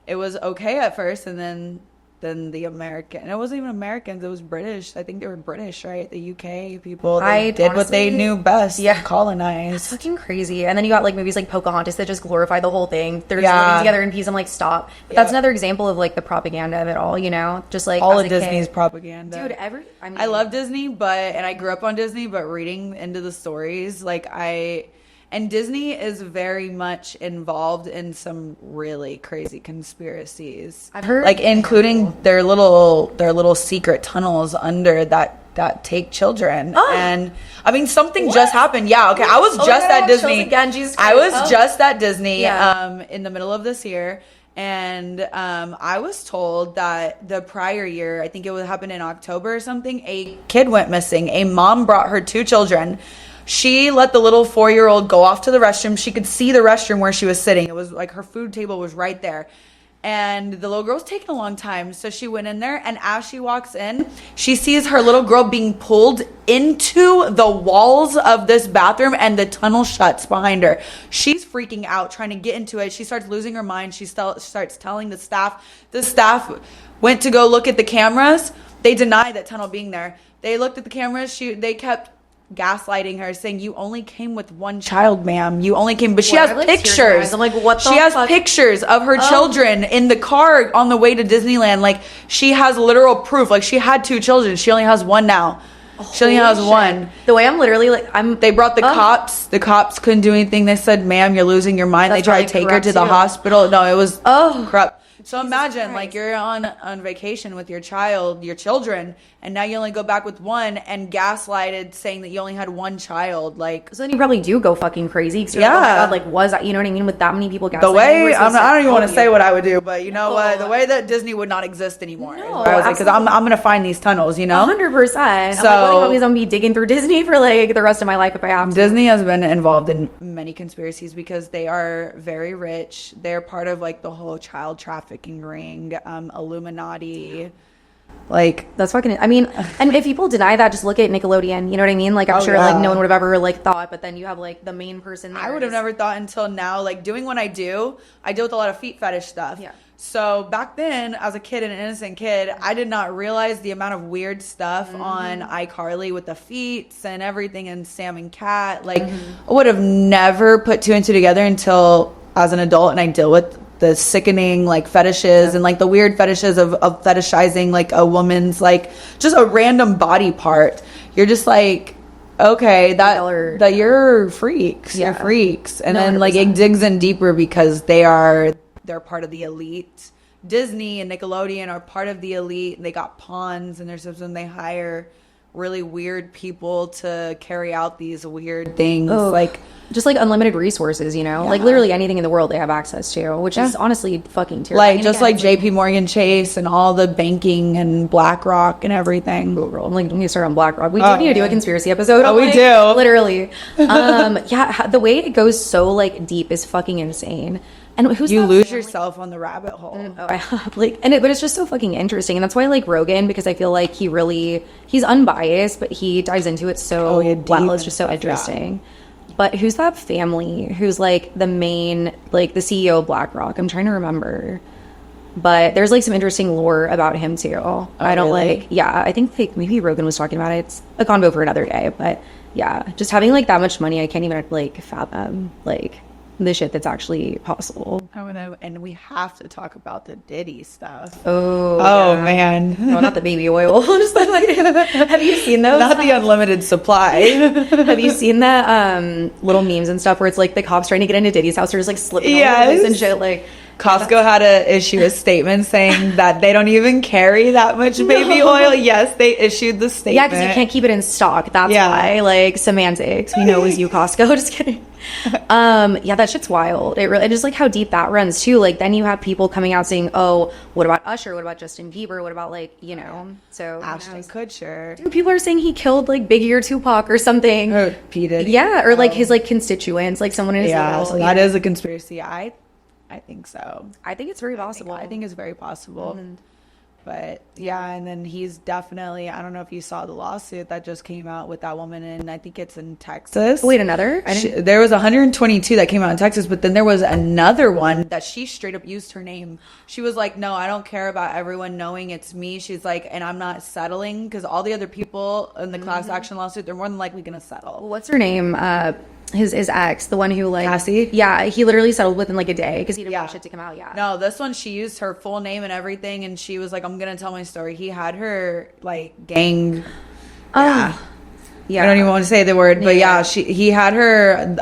it was okay at first, and then the American, and it wasn't even Americans, it was British. I think they were British, right? The UK people, they did honestly, what they knew best. Yeah, colonize. That's fucking crazy. And then you got like movies like Pocahontas that just glorify the whole thing. They're just living together in peace. I'm like, stop. But that's another example of like the propaganda of it all, you know? Just like all of Disney's propaganda. Dude, I love Disney, and I grew up on Disney, but reading into the stories, and Disney is very much involved in some really crazy conspiracies. I've heard, like including their little secret tunnels under that take children. And I mean, something just happened. Yeah, okay. I was just at Disney. Again, Jesus I was just at Disney in the middle of this year. And I was told that the prior year, I think it would happen in October or something, a kid went missing. A mom brought her 2 children. She let the little 4-year-old go off to the restroom. She could see the restroom where she was sitting. It was like her food table was right there. And the little girl was taking a long time. So she went in there, and as she walks in, she sees her little girl being pulled into the walls of this bathroom, and the tunnel shuts behind her. She's freaking out, trying to get into it. She starts losing her mind. She starts telling the staff. The staff went to go look at the cameras. They denied that tunnel being there. They looked at the cameras. They kept gaslighting her, saying, you only came with 1 child, ma'am. You only came, but she has pictures. I'm like, what the She has pictures of her children in the car on the way to Disneyland. Like, she has literal proof. Like, she had 2 children. She only has 1 now. She only has one. The way I'm literally like, They brought the cops. The cops couldn't do anything. They said, "Ma'am, you're losing your mind." They tried to take her to the hospital. No, it was corrupt. So imagine, like, you're on vacation with your children, and now you only go back with one, and gaslighted saying that you only had one child. Like, so then you probably do go fucking crazy. Yeah. Like, oh my God, like, was that, you know what I mean? With that many people gaslighting. The way, I don't even want to say what I would do, but you know what? The way that Disney would not exist anymore. No, I was like, because I'm going to find these tunnels, you know? 100%. So, I'm like, I'm going to be digging through Disney for, like, the rest of my life if I have to. Disney has been involved in many conspiracies because they are very rich. They're part of, like, the whole child trafficking ring. Illuminati, like, that's fucking, I mean, and if people deny that, just look at Nickelodeon, you know what I mean? Like, I'm sure like no one would have ever like thought, but then you have like the main person there. I would have never thought until now, like, doing what I deal with a lot of feet fetish stuff. Yeah. So back then, as a kid, an innocent kid, I did not realize the amount of weird stuff on iCarly with the feet and everything, and Sam and Cat. Like, I would have never put two and two together until as an adult, and I deal with the sickening, like, fetishes and, like, the weird fetishes of fetishizing, like, a woman's, like, just a random body part. You're just like, okay, that you're freaks. Yeah. You're freaks. And then, 100%. Like, it digs in deeper because they're part of the elite. Disney and Nickelodeon are part of the elite. They got pawns, and there's when they hire really weird people to carry out these weird things. Like, just like unlimited resources, you know, like literally anything in the world they have access to, which is honestly fucking terrifying. Like, just like JP Morgan Chase and all the banking and BlackRock and everything. I'm like, when you start on BlackRock, we do need to do a conspiracy episode. We do, literally. The way it goes so like deep is fucking insane. And you lose yourself on the rabbit hole. But it's just so fucking interesting, and that's why I like Rogan, because I feel like he's unbiased, but he dives into it so well. It's just so interesting. But who's that family? Who's like the main, like the CEO of BlackRock? I'm trying to remember. But there's like some interesting lore about him too. I don't really? I think like maybe Rogan was talking about it. It's a convo for another day. But yeah, just having like that much money, I can't even like fathom like the shit that's actually possible. I know, and we have to talk about the Diddy stuff. Man, no, not the baby oil. Just like, have you seen those? Not the unlimited supply. Have you seen the little memes and stuff where it's like the cops trying to get into Diddy's house or just like slipping all over and shit? Like, Costco had to issue a statement saying that they don't even carry that much baby oil. Yes, they issued the statement. Yeah, because you can't keep it in stock. That's why. Like, semantics. We know it was you, Costco. Just kidding. That shit's wild. It just like how deep that runs too. Like, then you have people coming out saying, "Oh, what about Usher? What about Justin Bieber? What about like, you know?" So Ashton Kutcher. Dude, people are saying he killed like Biggie or Tupac or something. Oh, P Diddy. Yeah, or like his like constituents, like someone in his so that is a conspiracy. I think so. I think it's very possible. I think it's very possible. But yeah, and then he's definitely, I don't know if you saw the lawsuit that just came out with that woman, and I think it's in Texas. Wait, another? There was 122 that came out in Texas, but then there was another one that she straight up used her name. She was like, "No, I don't care about everyone knowing it's me." She's like, "And I'm not settling because all the other people in the class action lawsuit, they're more than likely going to settle." Well, what's her name? His ex, the one who like Cassie. Yeah, he literally settled within like a day because he didn't want shit to come out. Yeah. No, this one she used her full name and everything, and she was like, "I'm gonna tell my story." He had her like gang. I don't even want to say the word, but he had her.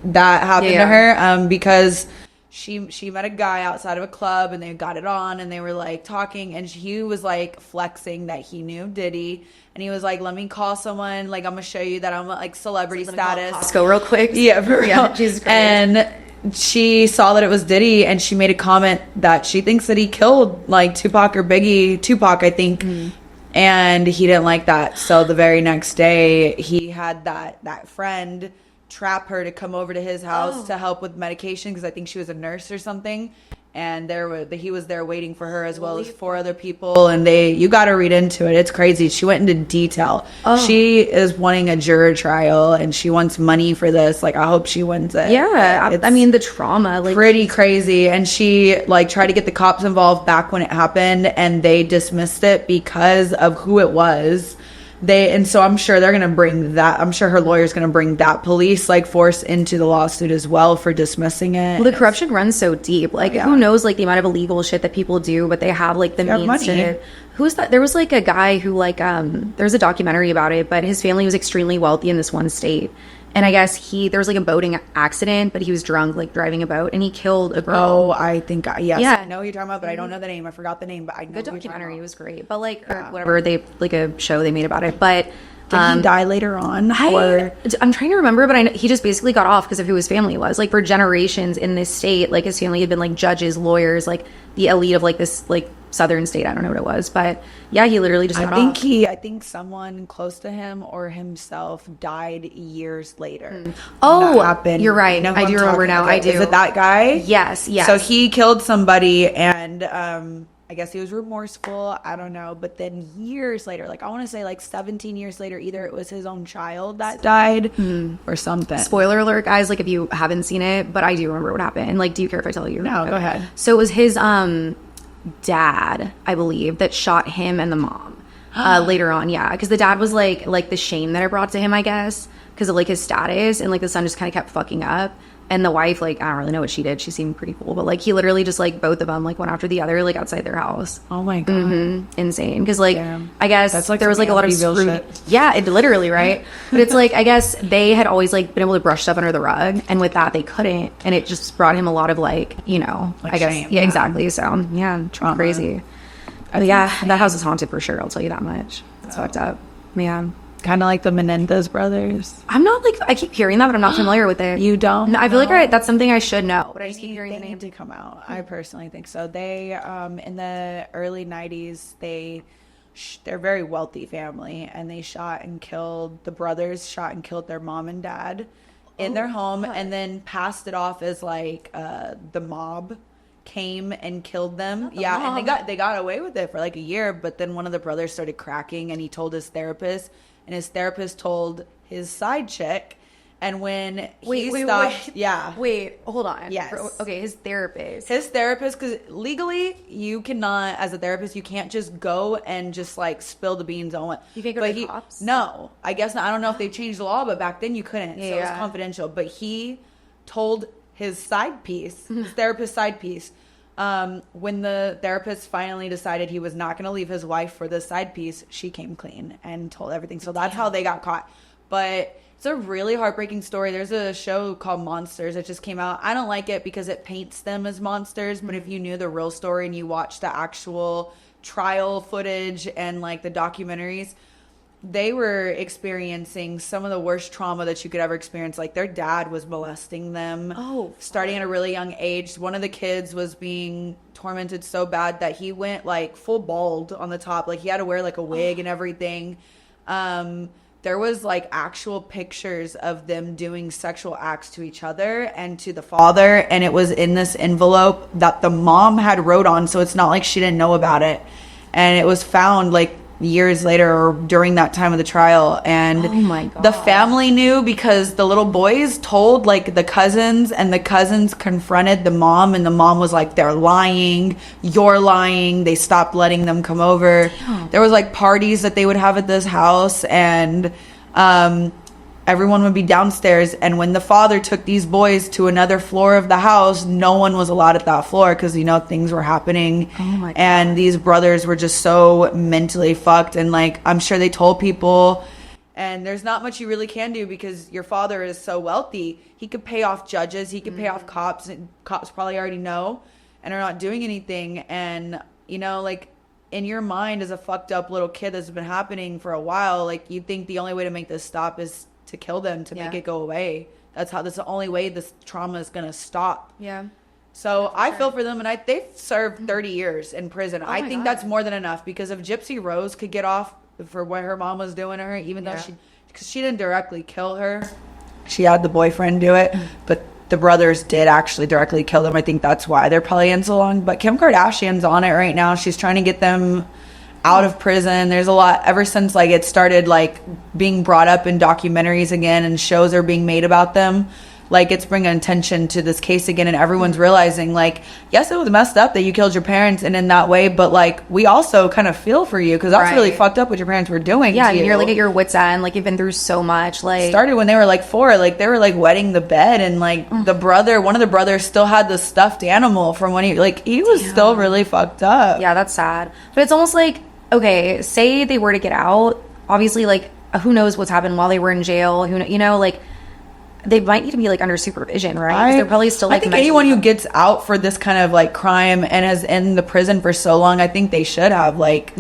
That happened to her because she met a guy outside of a club, and they got it on, and they were like talking, and he was like flexing that he knew Diddy. And he was like, "Let me call someone. Like, I'm gonna show you that I'm like celebrity status." Costco real quick. Yeah, for real. Jesus Christ. And she saw that it was Diddy, and she made a comment that she thinks that he killed like Tupac or Biggie. Tupac, I think. And he didn't like that. So the very next day, he had that friend trap her to come over to his house to help with medication because I think she was a nurse or something. And he was there waiting for her as well as 4 other people. And you got to read into it. It's crazy. She went into detail. She is wanting a juror trial, and she wants money for this. Like, I hope she wins it. Yeah. I mean, the trauma. Like, pretty crazy. And she like tried to get the cops involved back when it happened, and they dismissed it because of who it was. So I'm sure they're gonna bring that. I'm sure her lawyer's gonna bring that police like force into the lawsuit as well for dismissing it. Well, the corruption runs so deep. Like, who knows, like, the amount of illegal shit that people do, but they have, like, the means to... Who's that? There was, like, a guy who, like, there's a documentary about it, but his family was extremely wealthy in this one state. And I guess there was, like, a boating accident, but he was drunk, like, driving a boat, and he killed a girl. Oh, I think, yes. Yeah. I know who you're talking about, but I don't know the name. I forgot the name, but I know Good who you're documentary. talking It was great. But, like, or whatever, like, a show they made about it. But... Did he die later on? I'm trying to remember, but he just basically got off because of who his family was. Like, for generations in this state, like, his family had been, like, judges, lawyers, like, the elite of, like, this, like, southern state. I don't know what it was. But, yeah, he literally just got off. I think someone close to him or himself died years later. Oh, that happened. You're right. You know I do remember now. Okay. I do. Is it that guy? Yes. So he killed somebody and... I guess he was remorseful. I don't know. But then years later, like I want to say like 17 years later, either it was his own child that died or something. Spoiler alert, guys, like if you haven't seen it, but I do remember what happened. Like, do you care if I tell you? No, go ahead. So it was his dad, I believe, that shot him and the mom later on. Yeah, because the dad was like the shame that it brought to him, I guess, because of like his status, and like the son just kind of kept fucking up. And the wife, like, I don't really know what she did. She seemed pretty cool. But, like, he literally just, like, both of them, like, one after the other, like, outside their house. Oh, my God. Insane. Because, like, I guess that's like there was, like, a lot of shit. Yeah, it literally, right? But it's, like, I guess they had always, like, been able to brush stuff under the rug. And with that, they couldn't. And it just brought him a lot of, like, you know, like I guess. Shame. Yeah, exactly. So, yeah, Trauma. crazy. But, yeah, that house is haunted for sure. I'll tell you that much. It's fucked up. Yeah. Kind of like the Menendez brothers. I'm not like, I keep hearing that, but I'm not familiar with it. You don't? No, I feel like that's something I should know, but I just keep hearing the They name. need to come out. I personally think so. They, in the early 90s, they're a very wealthy family, and they the brothers shot and killed their mom and dad in their home, and then passed it off as like the mob came and killed them. Yeah, and they got away with it for like a year, but then one of the brothers started cracking, and he told his therapist, and his therapist told his side chick, and when he stopped, Wait, hold on. Yes. Okay, his therapist, because legally you cannot, as a therapist, you can't just go and just like spill the beans on what. You can't go to the cops? No, I guess not. I don't know if they've changed the law, but back then you couldn't, so it was confidential. But he told his therapist side piece, when the therapist finally decided he was not going to leave his wife for this side piece, she came clean and told everything. So that's how they got caught. But it's a really heartbreaking story. There's a show called Monsters that just came out. I don't like it because it paints them as monsters. But if you knew the real story and you watched the actual trial footage and like the documentaries, they were experiencing some of the worst trauma that you could ever experience. Like their dad was molesting them starting at a really young age. One of the kids was being tormented so bad that he went like full bald on the top. Like he had to wear like a wig and everything. There was like actual pictures of them doing sexual acts to each other and to the father. And it was in this envelope that the mom had wrote on. So it's not like she didn't know about it. And it was found like years later or during that time of the trial, and oh my God, the family knew because the little boys told like the cousins, and the cousins confronted the mom, and the mom was like, they're lying, you're lying. They stopped letting them come over. Damn. There was like parties that they would have at this house, and everyone would be downstairs, and when the father took these boys to another floor of the house, no one was allowed at that floor because, you know, things were happening. Oh my God. And these brothers were just so mentally fucked, and like I'm sure they told people, and there's not much you really can do because your father is so wealthy. He could pay off judges, he could pay off cops, and cops probably already know and are not doing anything. And, you know, like in your mind as a fucked up little kid that's been happening for a while, like you think the only way to make this stop is to kill them, to make it go away. That's the only way this trauma is gonna stop. Yeah. So I feel for them, and they've served 30 years in prison. Oh I think that's more than enough, because if Gypsy Rose could get off for what her mom was doing to her, even though because she didn't directly kill her, she had the boyfriend do it, but the brothers did actually directly kill them. I think that's why they're probably in so long. But Kim Kardashian's on it right now. She's trying to get them out of prison. There's a lot ever since like it started like being brought up in documentaries again, and shows are being made about them. like it's bringing attention to this case again, and everyone's realizing like, yes, it was messed up that you killed your parents and in that way, but like we also kind of feel for you because that's really fucked up what your parents were doing. Yeah, to you. You're like at your wit's end, like you've been through so much. Like started when they were like 4, like they were like wetting the bed, and like one of the brothers still had the stuffed animal from when he was still really fucked up. Yeah, that's sad. But it's almost like, okay, say they were to get out, obviously like who knows what's happened while they were in jail, like they might need to be like under supervision, right? They're probably still like, I think anyone who gets out for this kind of like crime and is in the prison for so long, I think they should have like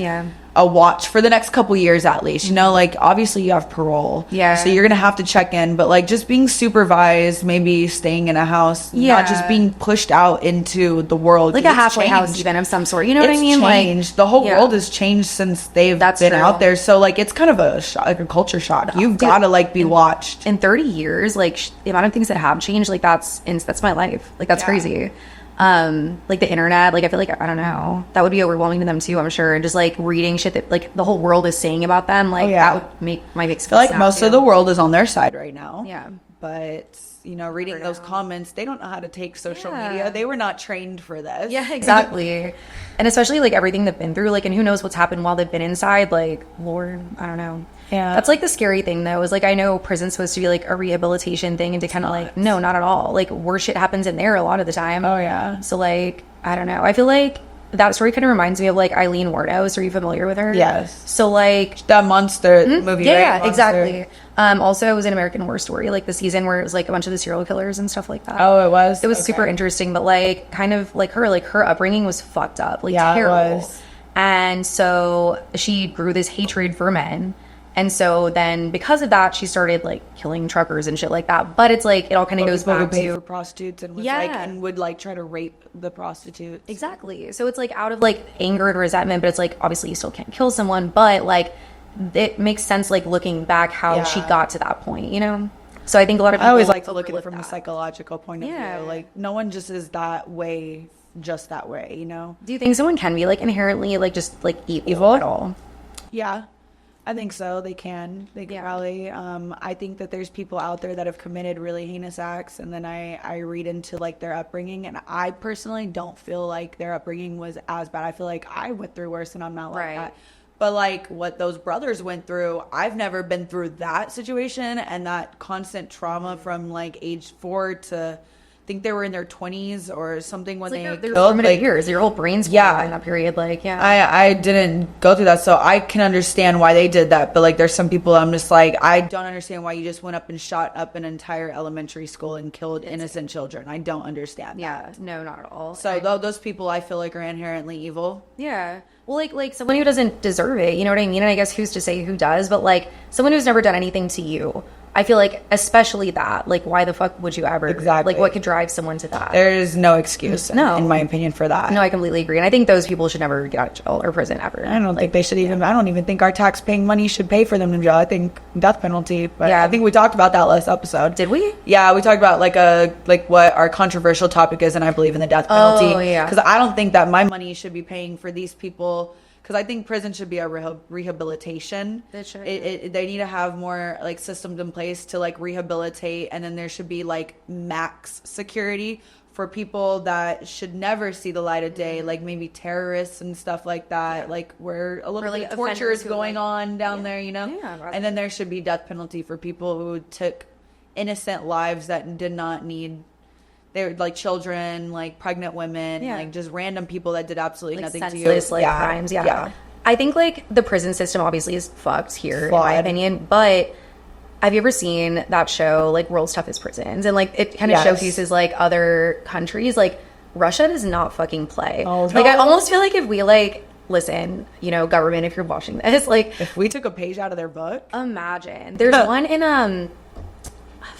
a watch for the next couple years at least, like obviously you have parole, so you're gonna have to check in, but like just being supervised, maybe staying in a house, not just being pushed out into the world, like a halfway house even of some sort, you know what I mean? Changed. The whole world has changed since they've been out there, so like it's kind of a shock, like a culture shock. You've got to like be watched. In 30 years, like the amount of things that have changed, like that's my life, like that's crazy. Like the internet, like I feel like, I don't know, that would be overwhelming to them too, I'm sure. And just like reading shit that like the whole world is saying about them, like that would make my big feel like most of the world is on their side right now. But reading those comments, they don't know how to take social media. They were not trained for this. Yeah, exactly. And especially like everything they've been through, like, and who knows what's happened while they've been inside, like, Lord, I don't know. Yeah. That's like the scary thing though, is like, I know prison's supposed to be like a rehabilitation thing, and to kind of like, no, not at all. Like worse shit happens in there a lot of the time. Oh yeah. So like, I don't know. I feel like that story kind of reminds me of like Eileen Wuornos. Are you familiar with her? Yes. So like that monster movie. Yeah, right? Exactly. Also, it was an American Horror Story, like the season where it was like a bunch of the serial killers and stuff like that. Oh, it was. It was super interesting, but like kind of like her upbringing was fucked up, like terrible. It was. And so she grew this hatred for men. And so then because of that, she started like killing truckers and shit like that. But it's like, it all kind of goes back to for prostitutes and was like, and would like try to rape the prostitutes. Exactly. So it's like out of like anger and resentment, but it's like, obviously you still can't kill someone, but like it makes sense, like looking back how she got to that point, So I think a lot of people, I always like to look at it from a psychological point of view. Like no one just is that way, just that way, Do you think someone can be like inherently like just like evil at all? Yeah. I think so. They can. They can probably. I think that there's people out there that have committed really heinous acts, and then I read into like their upbringing, and I personally don't feel like their upbringing was as bad. I feel like I went through worse, and I'm not like that. But like what those brothers went through, I've never been through that situation and that constant trauma from like age 4 to. I think they were in their 20s or something when they're formative years. Your whole brain's in that period. Like, I didn't go through that, so I can understand why they did that. But like, there's some people I'm just like, I don't understand why you just went up and shot up an entire elementary school and killed innocent children. I don't understand. Yeah, no, not at all. So those people I feel like are inherently evil. Yeah. Well, like someone who doesn't deserve it, you know what I mean? And I guess who's to say who does? But like someone who's never done anything to you. I feel like especially that, like, why the fuck would you ever? Exactly. Like, what could drive someone to that? There is no excuse, in my opinion, for that. No, I completely agree. And I think those people should never get out of jail or prison ever. I don't think they should even, I don't even think our tax-paying money should pay for them in jail. I think death penalty. But I think we talked about that last episode. Did we? Yeah, we talked about, like what our controversial topic is, and I believe in the death penalty. Oh, yeah. Because I don't think that my money should be paying for these people. Because I think prison should be a rehabilitation. It should. They need to have more like systems in place to like rehabilitate, and then there should be like max security for people that should never see the light of day, like maybe terrorists and stuff like that, like where a little bit of torture is going on down there, Yeah, and then there should be death penalty for people who took innocent lives that did not need. They were like children, like pregnant women, like just random people that did absolutely like nothing to you. Like crimes, I think like the prison system obviously is fucked here, in my opinion. But have you ever seen that show, like World's Toughest Prisons? And like it kind of showcases like other countries. Like Russia does not fucking play. Oh, no. Like I almost feel like if we like listen, government, if you're watching this, like if we took a page out of their book, imagine. There's one in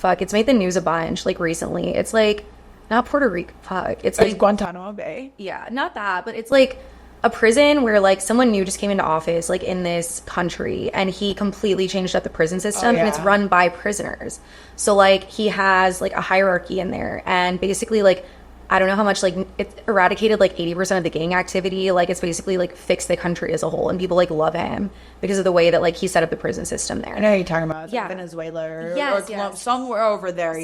it's made the news a bunch like recently. It's like. Not Puerto Rico. It's like Guantanamo Bay. Yeah, not that, but it's like a prison where like someone new just came into office like in this country, and he completely changed up the prison system, and it's run by prisoners. So like he has like a hierarchy in there, and basically like I don't know how much, like, it eradicated like 80% of the gang activity. Like, it's basically like fixed the country as a whole, and people like love him because of the way that like he set up the prison system there. I know who you're talking about. It's Yeah. like Venezuela or, Yes, or yes. somewhere over there.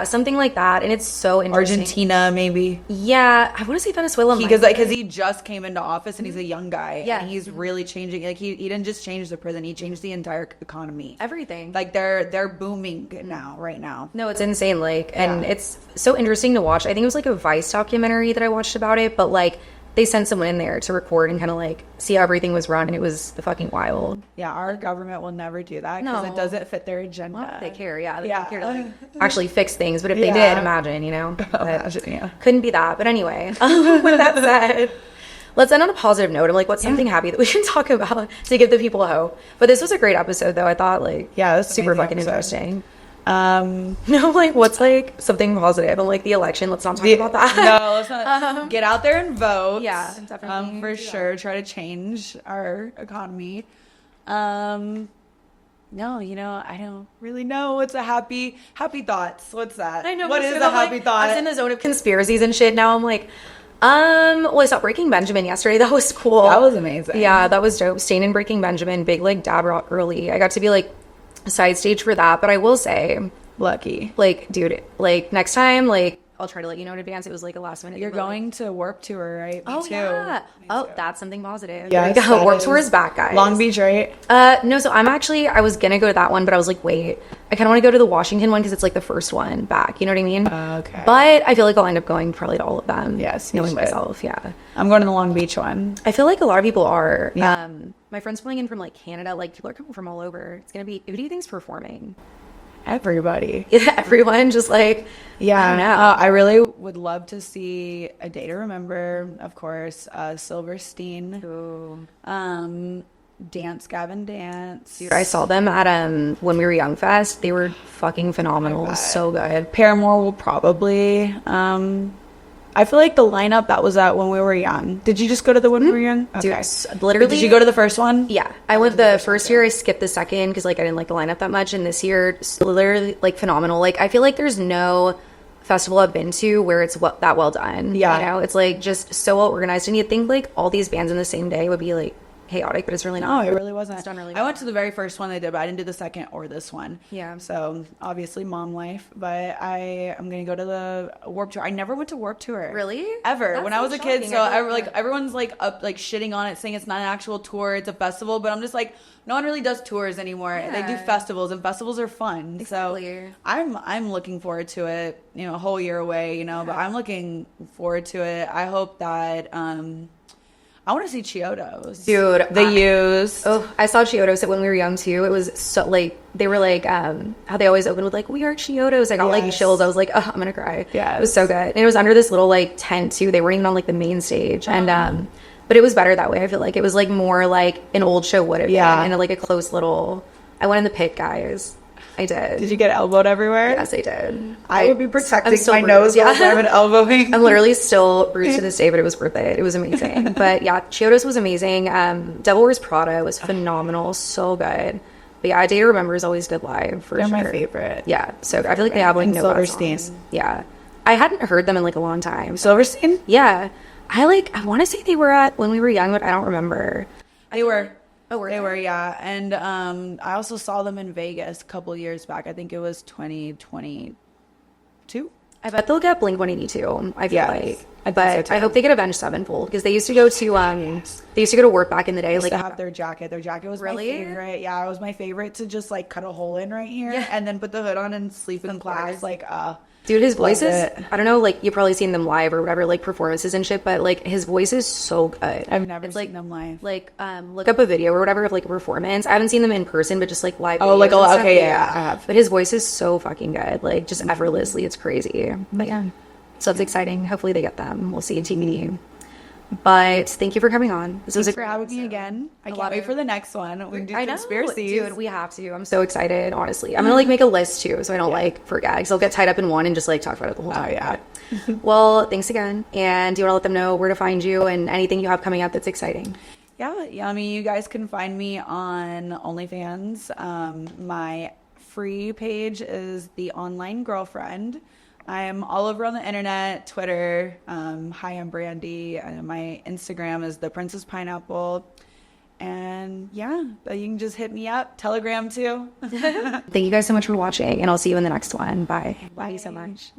Something like that, and it's so interesting. Argentina, maybe. Yeah, I want to say Venezuela Because he just came into office and he's a young guy. Yeah. And he's really changing. Like he didn't just change the prison, he changed the entire economy. everything. Like they're booming now, right now. No, it's insane. Like, and Yeah. it's so interesting to watch. I think it was like a Vice documentary that I watched about it, but like they sent someone in there to record and kind of like see how everything was run, and it was the fucking wild. Yeah, our government will never do that because No. it doesn't fit their agenda. Well, they care, yeah. They Yeah. don't care to like actually fix things, but if they Yeah. did, imagine, you know, but Imagine, yeah. couldn't be that. But anyway, with that said, let's end on a positive note. I'm like, what's something happy that we can talk about to give the people hope? But this was a great episode, though. I thought, like, Yeah, this was super amazing fucking episode. interesting. No, like, what's like something positive? I'm like the election. Let's not talk about that. No, let's not get out there and vote. Yeah, definitely For do sure. Try to change our economy. No, I don't really know what's a happy thoughts. What's that? I know. What me is too. a I'm like, happy thought? I was in the zone of conspiracies and shit. Now I'm like, well, I saw Breaking Benjamin yesterday. That was cool. That was amazing. Yeah, that was dope. Staying in Breaking Benjamin, big like dad rock early. I got to be like side stage for that. But I will say, Lucky. like, dude, like next time, like I'll try to let you know in advance. It was like a last minute. You're thing, but, like, going to Warp Tour, right? Me oh too. yeah. Me Oh, too. that's something positive. Yes, There we go. that Warp Tour is. is back, guys. Long Beach, right? No, so I was gonna go to that one, but I was like, wait, I kind of want to go to the Washington one because it's like the first one back. You know what I mean? Okay. But I feel like I'll end up going probably to all of them. Yes, you knowing should. myself. Yeah. I'm going to the Long Beach one. I feel like a lot of people are. Yeah. My friend's flying in from like Canada. Like people are coming from all over. It's gonna be. Who do you think's performing? Everybody. Everyone, just like Yeah, I don't know. I really would love to see A Day to Remember, of course, Silverstein, Ooh. Dance Gavin Dance. Dude, I saw them at when we were Young Fest. They were fucking phenomenal. So good. Paramore will probably. I feel like the lineup that was at when we were young. Did you just go to the when we were young? Dude, literally. Did you go to the first one? Yeah, I went the first year. I skipped the second because like I didn't like the lineup that much. And this year, literally like phenomenal. Like I feel like there's no festival I've been to where it's that well done. Yeah. You know, it's like just so well organized. And you'd think like all these bands in the same day would be like chaotic, but it's really No, not. it really wasn't. It's done really I well. went to the very first one they did, but I didn't do the second or this one. Yeah. So obviously mom life, but I'm gonna go to the Warp Tour. I never went to Warp Tour. Really? Ever. That's when I so was a kid, shocking. so I feel like like- everyone's like up like shitting on it, saying it's not an actual tour, it's a festival. But I'm just like, no one really does tours anymore. They do Yeah. festivals, and festivals are fun. Exactly. So I'm looking forward to it. A whole year away. But I'm looking forward to it. I hope that I want to see Chiodos. Dude, The Used. Oh, I saw Chiodos when we were young too. It was so like they were like how they always open with like we are Chiodos. I got like Yes. chills. I was like, oh, I'm gonna cry. Yes. It was so good. And it was under this little like tent too. They weren't even on like the main stage. And but it was better that way. I feel like it was like more like an old show would have Yeah. been, and like a close little. I went in the pit, guys. I did. Did you get elbowed everywhere? Yes, I did. I would be protecting still my bruised, nose while I'm elbowing. I'm literally still bruised to this day, but it was worth it. It was amazing. But yeah, Chiodos was amazing. Devil Wears Prada was phenomenal, so good. But yeah, A Day to Remember is always good live for They're sure. my favorite. Yeah, so I feel like they have like And no bad Silverstein. songs. Yeah, I hadn't heard them in like a long time. Silverstein? Yeah, I want to say they were at when we were young, but I don't remember. They were. Oh, were They they? were, yeah. And I also saw them in Vegas a couple years back. I think it was 2022. I bet they'll get Blink 182. I feel Yes, like, I think but so, I too. hope they get Avenged Sevenfold because they used to go to work back in the day. Like Like to have their jacket. Their jacket was Really? my favorite. Yeah, it was my favorite to just like cut a hole in right here Yeah. and then put the hood on and sleep in class. course. Like, dude, his voice Loved is, it. I don't know, like, you've probably seen them live or whatever, like, performances and shit, but, like, his voice is so good. I've never It's, seen like, them live. Like, look up a video or whatever of, like, a performance. I haven't seen them in person, but just, like, live Oh, like, videos and stuff. okay, yeah, I have. But his voice is so fucking good. Like, just effortlessly. It's crazy. But, yeah. So it's exciting. Hopefully they get them. We'll see. TBD. But thank you for coming on. This was Thanks a for having me again. I can't lot wait of- for the next one. We can do I know, conspiracies. dude. We have to. I'm so excited. Honestly, I'm gonna like make a list too, so I don't like forget. Because I'll get tied up in one and just like talk about it the whole time. yeah. Well, thanks again. And do you want to let them know where to find you and anything you have coming up that's exciting? Yeah. I mean, you guys can find me on OnlyFans. My free page is The Online Girlfriend. I am all over on the internet, Twitter. Hi, I'm Brandy. My Instagram is the Princess Pineapple. And yeah, but you can just hit me up. Telegram too. Thank you guys so much for watching, and I'll see you in the next one. Bye. Bye so much.